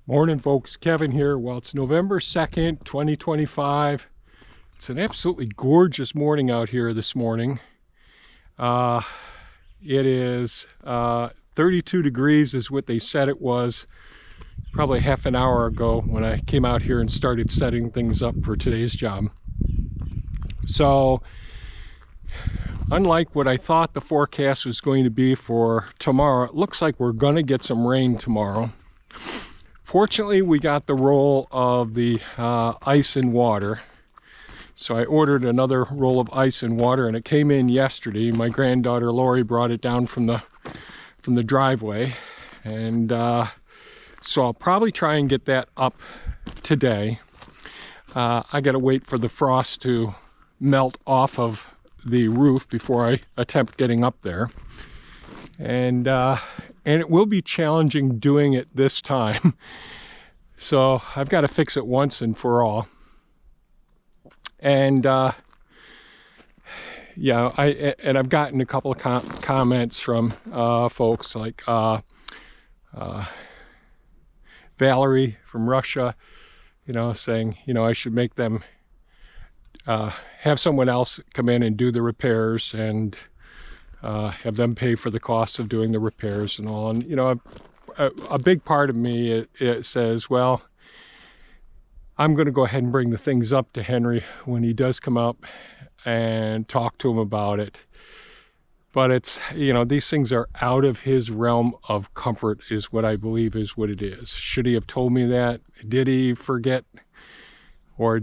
Morning, folks. Kevin here. Well, it's November 2nd, 2025. It's an absolutely gorgeous morning out here this morning. It is 32 degrees is what they said it was probably half an hour ago when I came out here and started setting things up for today's job. So, unlike what I thought the forecast was going to be for tomorrow, it looks like we're going to get some rain tomorrow. Fortunately, we got the roll of the ice and water. So I ordered another roll of ice and water, and it came in yesterday. My granddaughter Lori brought it down from the driveway, and so I'll probably try and get that up today. I got to wait for the frost to melt off of the roof before I attempt getting up there, and it will be challenging doing it this time. So I've got to fix it once and for all. And yeah, I've gotten a couple of comments from folks like Valerie from Russia, saying, I should make them have someone else come in and do the repairs and have them pay for the cost of doing the repairs and all. And a big part of me it says, well, I'm going to go ahead and bring the things up to Henry when he does come up and talk to him about it. But it's, these things are out of his realm of comfort is what I believe is what it is. Should he have told me that? Did he forget? Or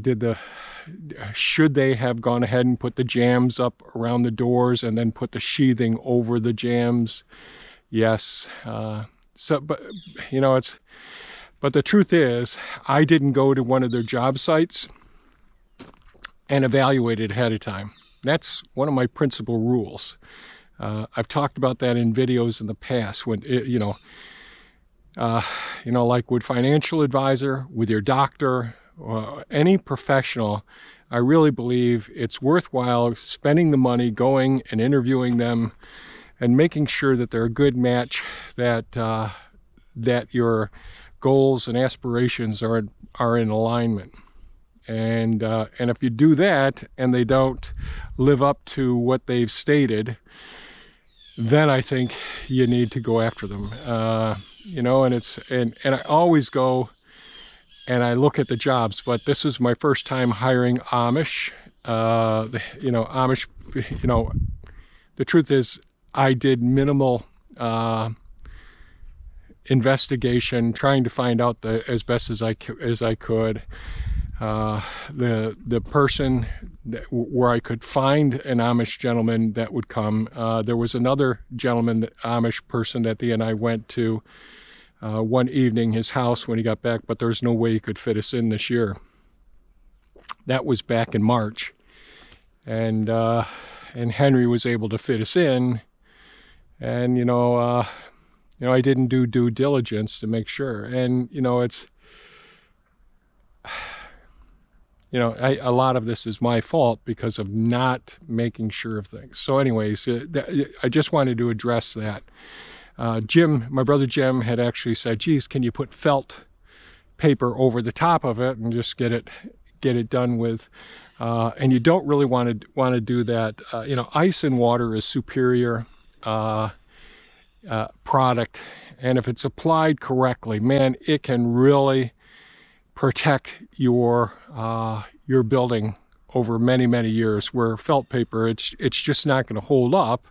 should they have gone ahead and put the jambs up around the doors and then put the sheathing over the jambs? Yes. But the truth is, I didn't go to one of their job sites and evaluate it ahead of time. That's one of my principal rules. I've talked about that in videos in the past when, like with financial advisor, with your doctor, any professional. I really believe it's worthwhile spending the money going and interviewing them and making sure that they're a good match, that your goals and aspirations are in alignment. And if you do that and they don't live up to what they've stated, then I think you need to go after them. And I always go and I look at the jobs, but this is my first time hiring Amish. Amish, the truth is I did minimal investigation, trying to find out as best as I could. The person where I could find an Amish gentleman that would come. There was another gentleman, Amish person, that the end I went to one evening, his house when he got back, but there's no way he could fit us in this year. That was back in March, and Henry was able to fit us in, and I didn't do due diligence to make sure, and it's a lot of this is my fault because of not making sure of things. So anyways, I just wanted to address that. Jim, my brother Jim, had actually said, geez, can you put felt paper over the top of it and just get it done with? And you don't really want to do that. Ice and water is superior product, and if it's applied correctly, man, it can really protect your building over many, many years. Where felt paper, it's just not going to hold up.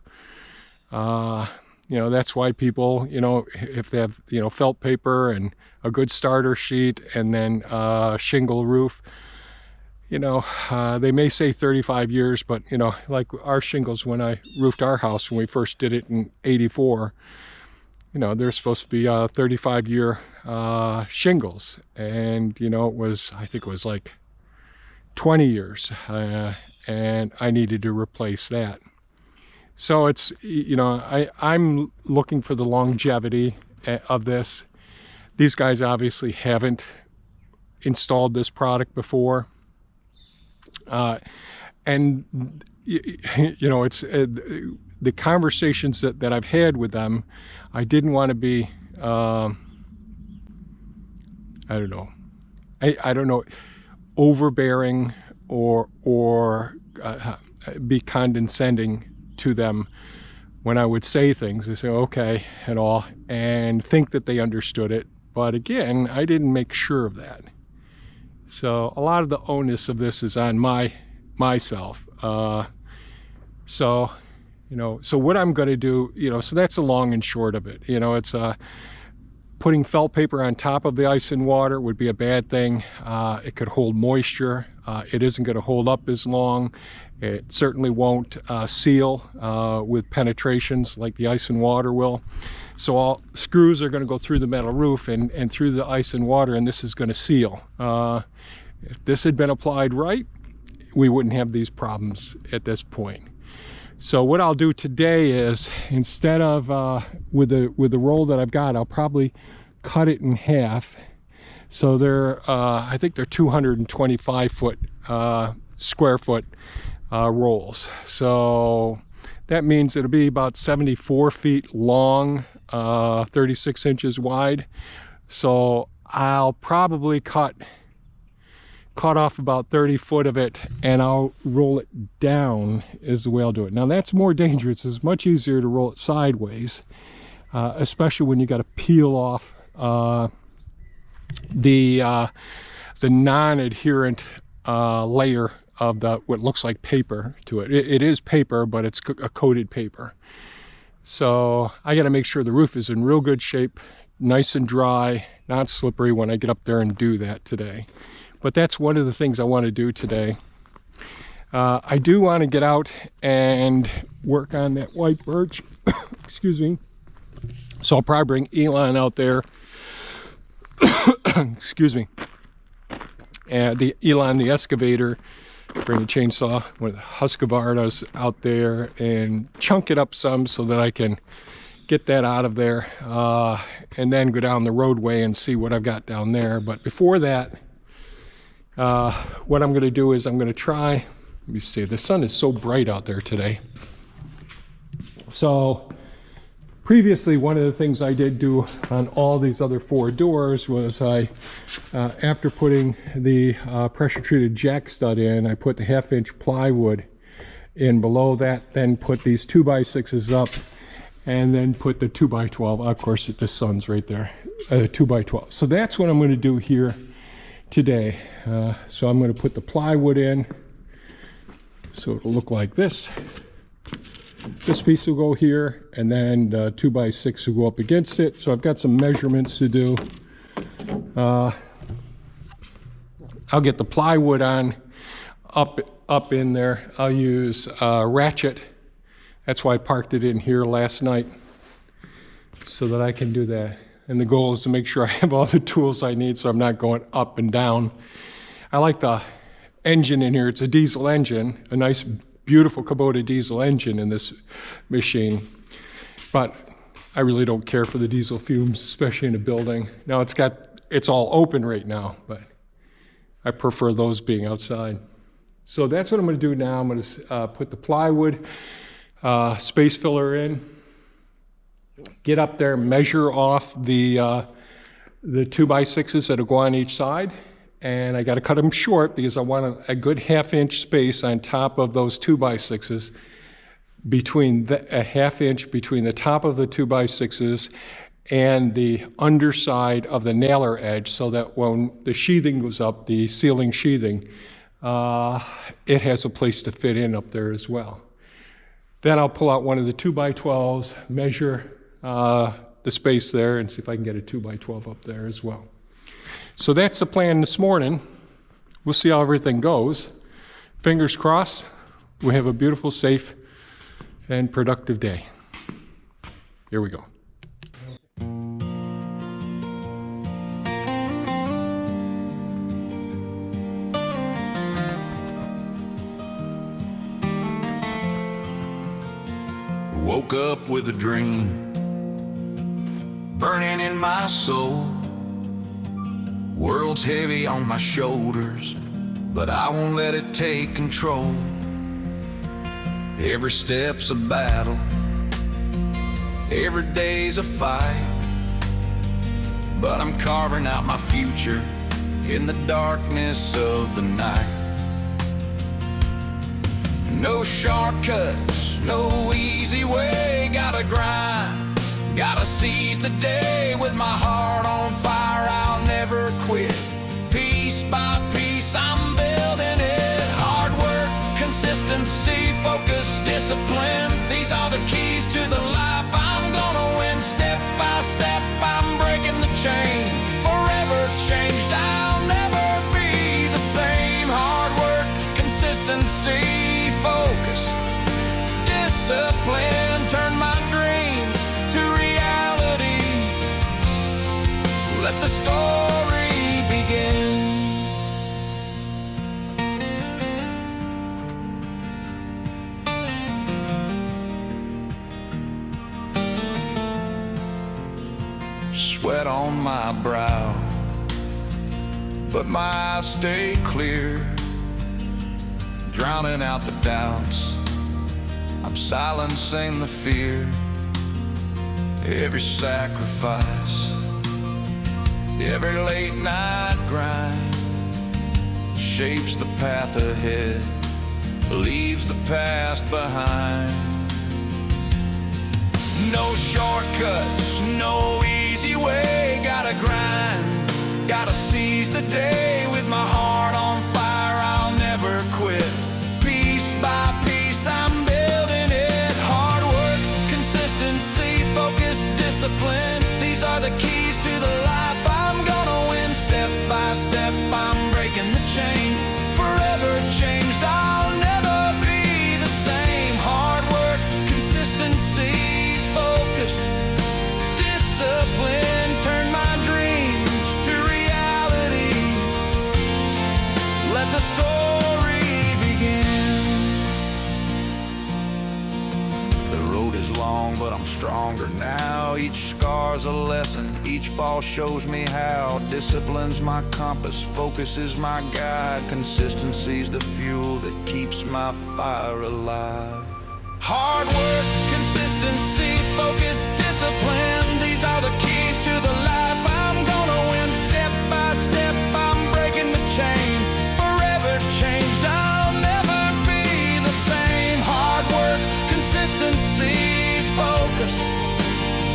That's why people, if they have felt paper and a good starter sheet and then shingle roof, they may say 35 years, but like our shingles, when I roofed our house when we first did it in '84, they're supposed to be 35-year shingles, and I think it was like 20 years, and I needed to replace that. So it's, I'm looking for the longevity of this. These guys obviously haven't installed this product before. And it's the conversations that I've had with them, I didn't want to be I don't know. I don't know, overbearing or be condescending to them when I would say things. They say, okay, and all, and think that they understood it. But again, I didn't make sure of that. So a lot of the onus of this is on myself. So, you know, so what I'm going to do, you know, so that's the long and short of it. You know, it's putting felt paper on top of the ice and water would be a bad thing. It could hold moisture. It isn't going to hold up as long. It certainly won't seal with penetrations like the ice and water will. So all screws are going to go through the metal roof and through the ice and water, and this is going to seal. If this had been applied right, we wouldn't have these problems at this point. So what I'll do today is, instead of with the roll that I've got, I'll probably cut it in half. So they're I think they're 225 foot square foot rolls. So that means it'll be about 74 feet long, 36 inches wide. So I'll probably cut off about 30 foot of it, and I'll roll it down is the way I'll do it. Now that's more dangerous. It's much easier to roll it sideways, especially when you got to peel off the non-adherent layer of what looks like paper to it. It is paper, but it's a coated paper. So I got to make sure the roof is in real good shape, nice and dry, not slippery when I get up there and do that today. But that's one of the things I want to do today. I do want to get out and work on that white birch. Excuse me. So I'll probably bring Elon out there. Excuse me. And the excavator, bring a chainsaw with Husqvarnas out there and chunk it up some so that I can get that out of there, and then go down the roadway and see what I've got down there. But before that, what I'm going to do is I'm going to try, let me see, the sun is so bright out there today. So previously, one of the things I did do on all these other 4 doors was after putting the pressure treated jack stud in, I put the 1/2 inch plywood in below that, then put these 2x6s up, and then put the 2x12. Of course, the sun's right there, 2x12. So that's what I'm going to do here today. So I'm going to put the plywood in, so it'll look like this. This piece will go here, and then the 2x6 will go up against it. So I've got some measurements to do. I'll get the plywood on up in there. I'll use a ratchet. That's why I parked it in here last night, so that I can do that. And the goal is to make sure I have all the tools I need so I'm not going up and down. I like the engine in here. It's a diesel engine, a nice, beautiful Kubota diesel engine in this machine. But I really don't care for the diesel fumes, especially in a building. Now it's all open right now, but I prefer those being outside. So that's what I'm going to do now. I'm going to put the plywood space filler in, get up there, measure off the 2x6s that'll go on each side, and I got to cut them short because I want a good 1/2 inch space on top of those 2x6s, between a 1/2 inch between the top of the 2x6s and the underside of the nailer edge, so that when the sheathing goes up, the ceiling sheathing, it has a place to fit in up there as well. Then I'll pull out one of the 2x12s, measure the space there, and see if I can get a 2x12 up there as well. So that's the plan this morning. We'll see how everything goes. Fingers crossed, we have a beautiful, safe, and productive day. Here we go. Woke up with a dream burning in my soul. World's heavy on my shoulders, but I won't let it take control. Every step's a battle, every day's a fight. but I'm carving out my future in the darkness of the night. No shortcuts, no easy way, gotta grind, gotta seize the day. With my heart on fire, I'll never quit. Piece by piece, I'm building it. Hard work, consistency, focus, discipline, these are the keys to the life I'm gonna win. Step by step, I'm breaking the chain. Forever changed, I'll never be the same. Hard work, consistency, focus, discipline, turn my dreams to reality. Let the story begin. Sweat on my brow, but my eyes stay clear, drowning out the doubts. I'm silencing the fear. Every sacrifice, every late night grind shapes the path ahead, leaves the past behind. No shortcuts, no easy way, gotta grind, gotta seize the day. With my heart on fire, I'll never quit. Piece by piece, I'm building it. Hard work, consistency, focus, discipline, these are the keys to the life I'm gonna win. Step by step, I'm breaking the chain. Forever changed, I'll never be the same. Hard work, consistency, focus, discipline, turn my dreams to reality. Let the story begin. The road is long, but I'm stronger now. Each scar's a lesson, each fall shows me how. Discipline's my compass, focus is my guide. Consistency's the fuel that keeps my fire alive. Hard work, consistency, focus, discipline, these are the keys to the life I'm gonna win. Step by step, I'm breaking the chain. Forever changed, I'll never be the same. Hard work, consistency, focus,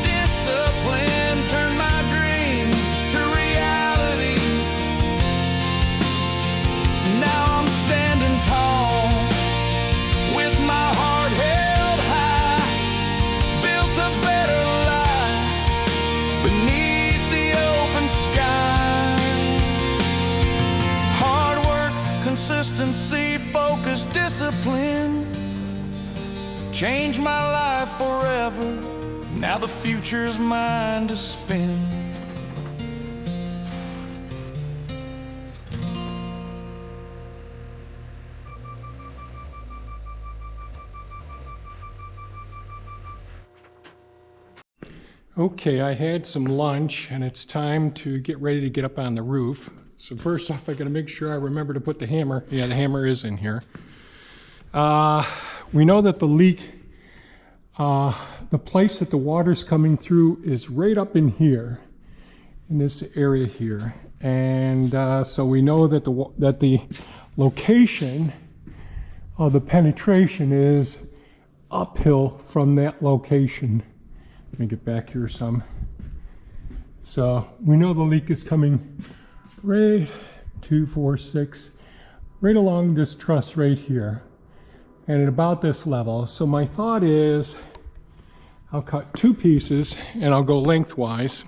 discipline, turn my dreams to reality. Now I'm standing tall, with my heart held high, built a better life beneath the open sky. Hard work, consistency, focus, discipline, changed my life forever. Now the future's mine to spin. Okay, I had some lunch and it's time to get ready to get up on the roof. So first off, I gotta make sure I remember to put the hammer. Yeah, the hammer is in here. We know that the leak, the place that the water's coming through is right up in here, in this area here. And so we know that the location of the penetration is uphill from that location. Let me get back here some. So we know the leak is coming right 2, 4, 6, right along this truss right here, and at about this level. So my thought is I'll cut 2 pieces and I'll go lengthwise,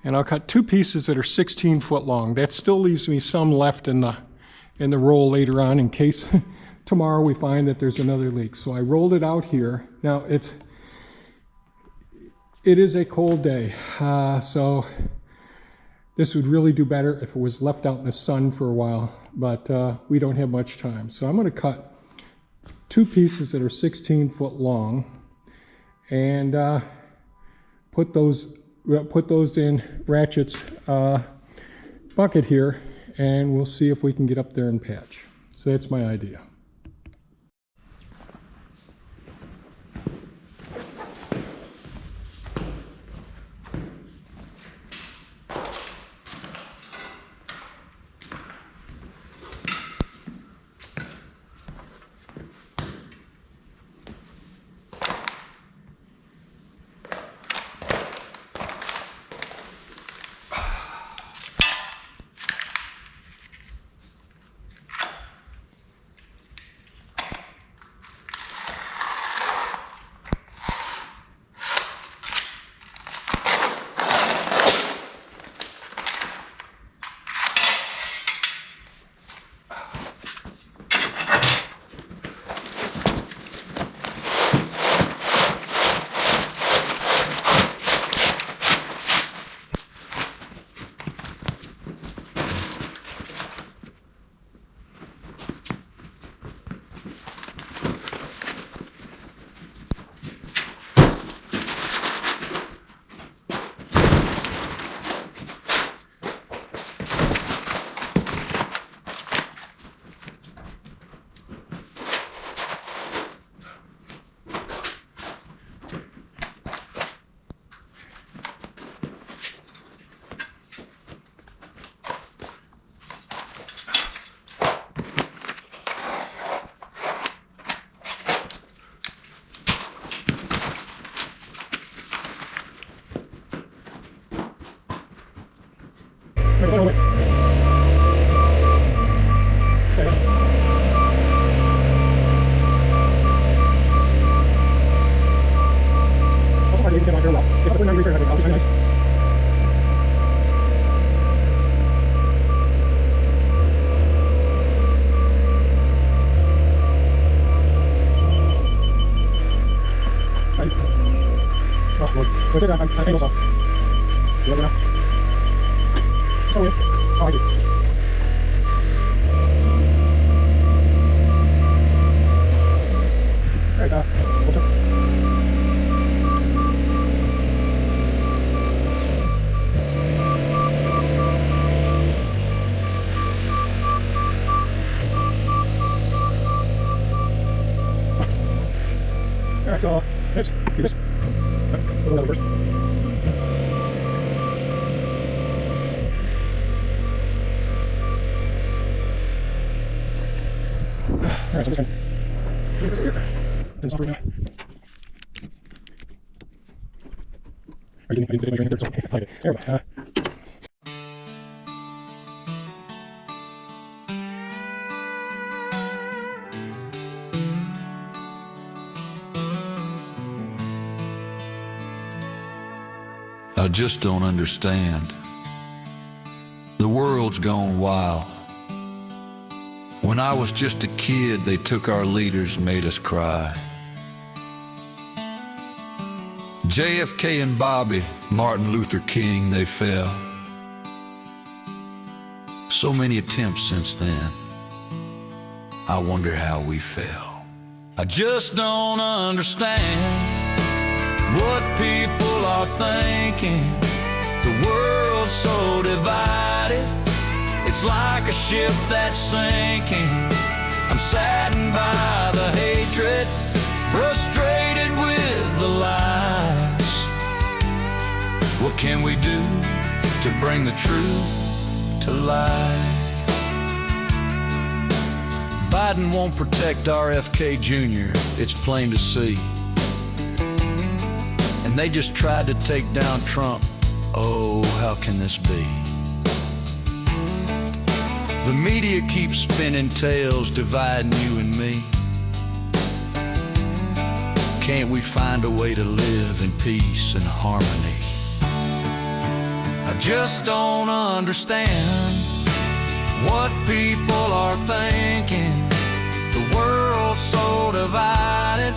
and I'll cut 2 pieces that are 16 foot long. That still leaves me some left in the roll later on in case tomorrow we find that there's another leak. So I rolled it out here. Now it is a cold day, so this would really do better if it was left out in the sun for a while, but we don't have much time. So I'm going to cut 2 pieces that are 16 foot long and put those in Ratchet's bucket here, and we'll see if we can get up there and patch. So that's my idea. So it says I'm angle saw. You want to know? So weird. Oh, I see. Alright, Alright, so let's do this. We'll go first. Alright, so I'm just gonna see this here. Turn this off right now. I didn't measure anything there, so I did. There we go. I just don't understand. The world's gone wild. When I was just a kid, they took our leaders, made us cry. JFK and Bobby, Martin Luther King, they fell. So many attempts since then. I wonder how we fell. I just don't understand what people are thinking. The world's so divided. It's like a ship that's sinking. I'm saddened by the hatred, frustrated with the lies. What can we do to bring the truth to light? Biden won't protect RFK Jr., it's plain to see. And they just tried to take down Trump. Oh, how can this be? The media keeps spinning tales, dividing you and me. Can't we find a way to live in peace and harmony? I just don't understand what people are thinking. The world's so divided.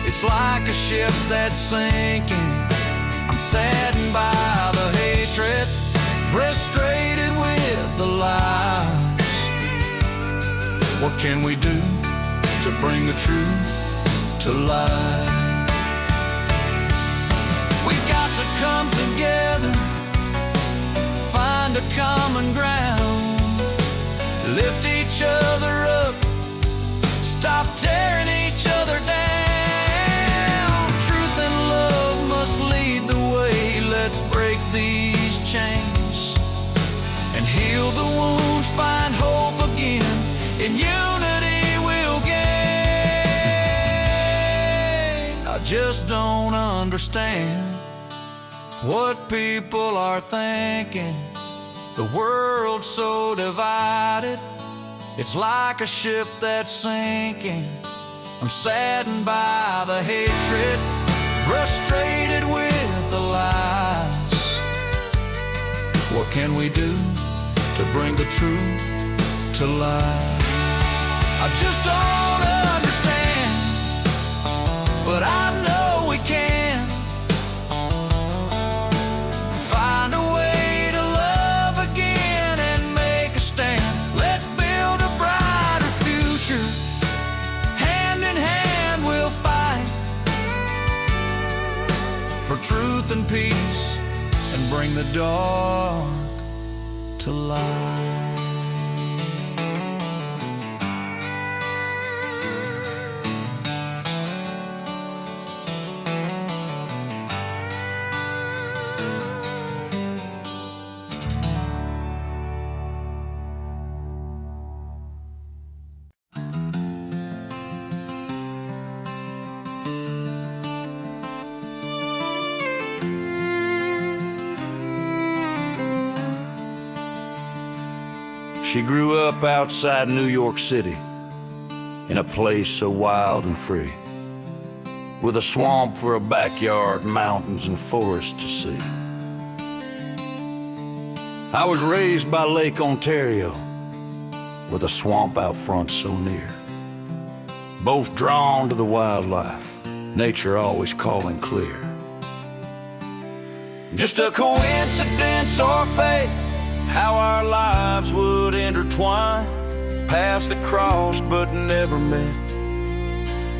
It's like a ship that's sinking. I'm saddened by the hatred, frustrated with the lies. What can we do to bring the truth to light? We've got to come together, find a common ground, lift each other up, stop tearing each other down. Truth and love must lead the way. Let's break these chains and heal the wounds, find hope again. In unity we'll gain. I just don't understand what people are thinking. The world's so divided. It's like a ship that's sinking. I'm saddened by the hatred, frustrated with the lies. What can we do to bring the truth to light? I just don't understand, but I know we can find a way to love again and make a stand. Let's build a brighter future. Hand in hand we'll fight for truth and peace and bring the dark to light. She grew up outside New York City, in a place so wild and free, with a swamp for a backyard, mountains and forests to see. I was raised by Lake Ontario, with a swamp out front so near. Both drawn to the wildlife, nature always calling clear. Just a coincidence or fate, how our lives would intertwine, paths that crossed but never met,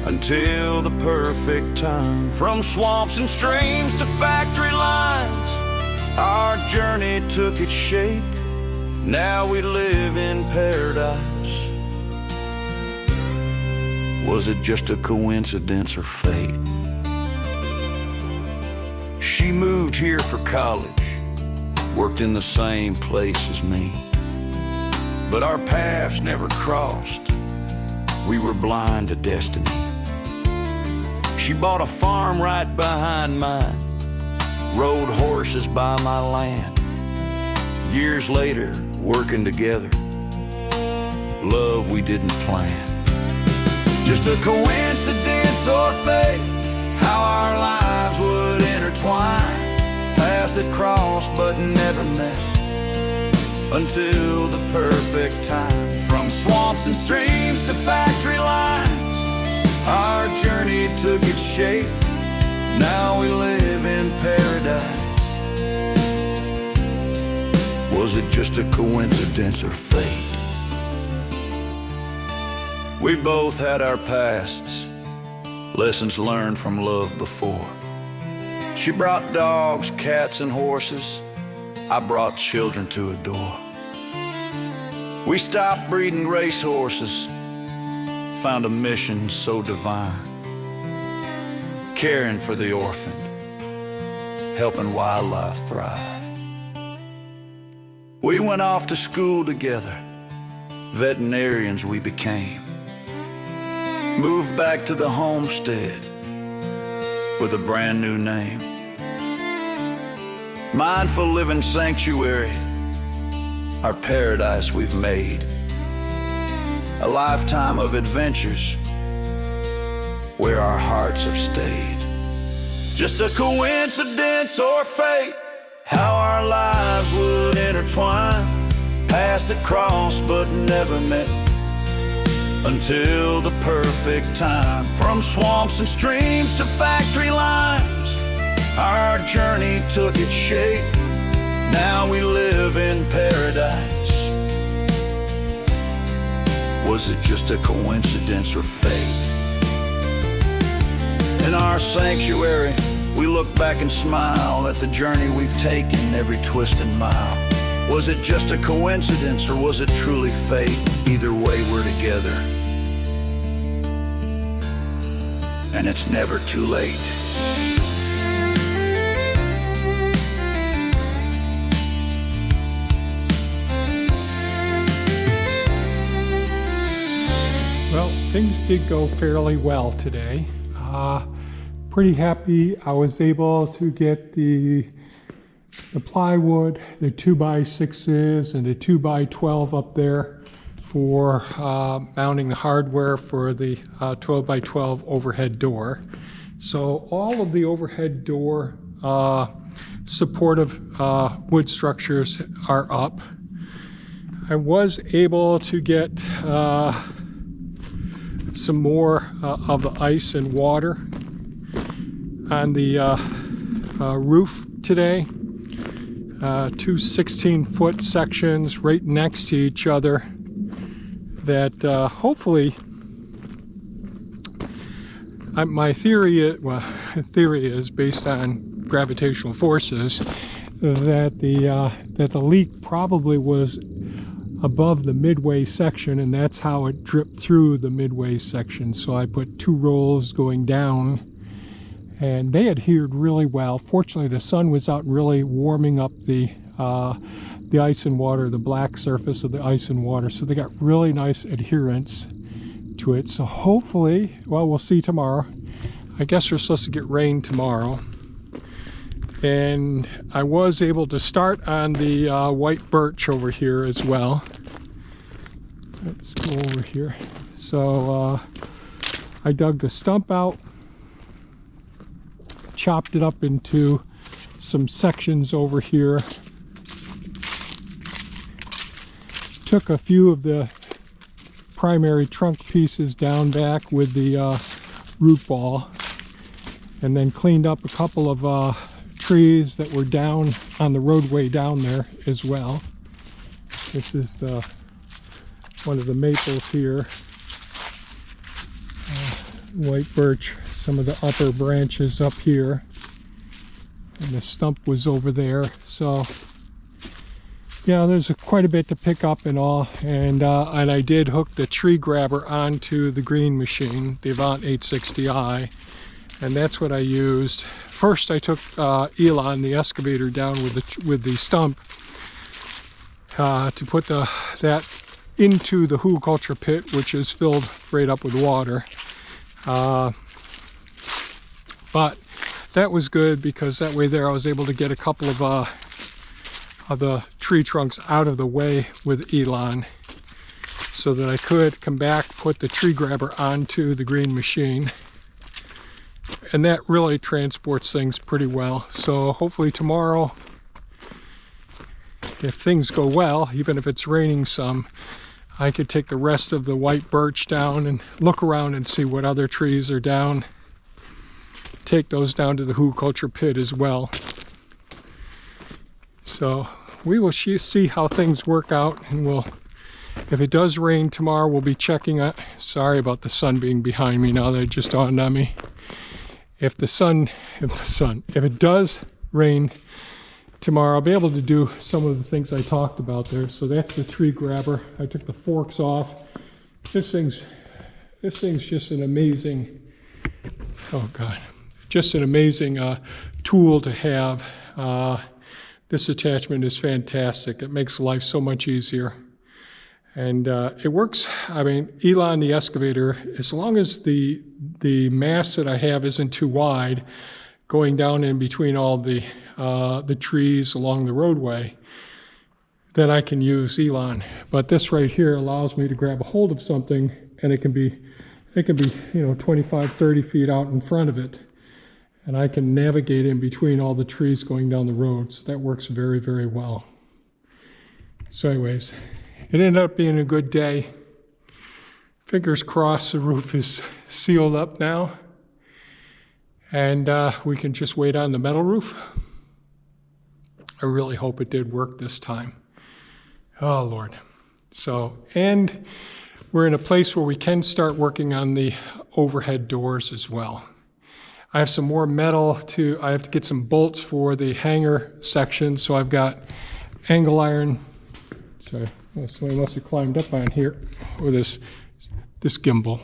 until the perfect time. From swamps and streams to factory lines, our journey took its shape. Now we live in paradise. Was it just a coincidence or fate? She moved here for college, worked in the same place as me, but our paths never crossed. We were blind to destiny. She bought a farm right behind mine, rode horses by my land. Years later, working together, love we didn't plan. Just a coincidence or fate, how our lives would intertwine, paths that crossed but never met, until the perfect time. From swamps and streams to factory lines, our journey took its shape. Now we live in paradise. Was it just a coincidence or fate? We both had our pasts, lessons learned from love before. She brought dogs, cats, and horses. I brought children to adore. We stopped breeding racehorses, found a mission so divine, caring for the orphaned, helping wildlife thrive. We went off to school together, veterinarians we became. Moved back to the homestead with a brand new name. Mindful living sanctuary, our paradise we've made. A lifetime of adventures where our hearts have stayed. Just a coincidence or fate, how our lives would intertwine, paths that crossed but never met, until the perfect time. From swamps and streams to factory lines, our journey took its shape. Now we live in paradise. Was it just a coincidence or fate? In our sanctuary, we look back and smile at the journey we've taken, every twist and mile. Was it just a coincidence or was it truly fate? Either way, we're together, and it's never too late. Well, things did go fairly well today. Pretty happy I was able to get the plywood, the 2x6s and the 2x12 up there for mounting the hardware for the 12x12 overhead door. So all of the overhead door supportive wood structures are up. I was able to get some more of the ice and water on the roof today. Two 16-foot sections right next to each other that hopefully, my theory is based on gravitational forces that the leak probably was above the midway section, and that's how it dripped through the midway section. So I put 2 rolls going down, and they adhered really well. Fortunately, the sun was out and really warming up the ice and water, the black surface of the ice and water, so they got really nice adherence to it. So hopefully, well, we'll see tomorrow. I guess we're supposed to get rain tomorrow. And I was able to start on the white birch over here as well. let's go over here. So I dug the stump out, chopped it up into some sections over here, took a few of the primary trunk pieces down back with the root ball, and then cleaned up a couple of trees that were down on the roadway down there as well. This is one of the maples here, white birch, some of the upper branches up here, and the stump was over there. So yeah, there's quite a bit to pick up and all, and I did hook the tree grabber onto the green machine, the Avant 860i, and that's what I used. First I took Elon, the excavator, down with the stump to put that into the hugelkultur pit, which is filled right up with water. But that was good because that way there I was able to get a couple of the tree trunks out of the way with Elon, so that I could come back, put the tree grabber onto the green machine, and that really transports things pretty well. So hopefully tomorrow, if things go well, even if it's raining some, I could take the rest of the white birch down and look around and see what other trees are down, take those down to the hugelkultur pit as well. So we will see how things work out, and if it does rain tomorrow, we'll be checking out. Sorry about the sun being behind me now that it just dawned on me. If it does rain tomorrow, I'll be able to do some of the things I talked about there. So that's the tree grabber. I took the forks off. This thing's just an amazing, oh God, just an amazing tool to have. This attachment is fantastic. It makes life so much easier. And it works. I mean, Elon, the excavator, as long as the mass that I have isn't too wide, going down in between all the trees along the roadway, then I can use Elon. But this right here allows me to grab a hold of something, and it can be 25, 30 feet out in front of it. And I can navigate in between all the trees going down the road. So that works very, very well. So anyways, it ended up being a good day. Fingers crossed the roof is sealed up now. And we can just wait on the metal roof. I really hope it did work this time. Oh, Lord. So, and we're in a place where we can start working on the overhead doors as well. I have some more metal I have to get some bolts for the hanger section, so I've got angle iron. Sorry, somebody must have climbed up on here with this gimbal.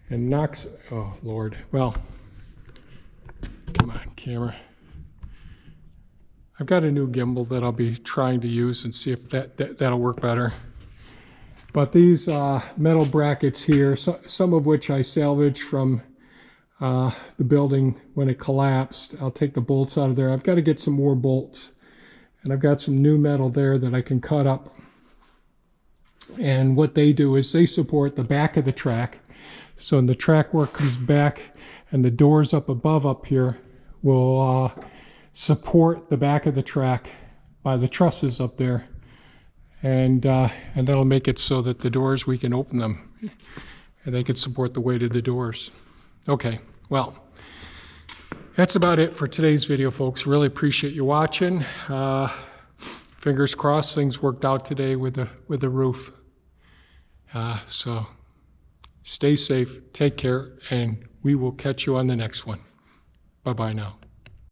And knocks, oh Lord, well, come on, camera. I've got a new gimbal that I'll be trying to use and see if that'll work better. But these metal brackets here, some of which I salvaged from the building when it collapsed. I'll take the bolts out of there. I've got to get some more bolts, and I've got some new metal there that I can cut up. And what they do is they support the back of the track. So when the track work comes back and the doors up above up here will support the back of the track by the trusses up there. And that'll make it so that the doors, we can open them and they can support the weight of the doors. Okay, well, that's about it for today's video, folks. Really appreciate you watching. Fingers crossed things worked out today with the roof. So stay safe, take care, and we will catch you on the next one. Bye-bye now.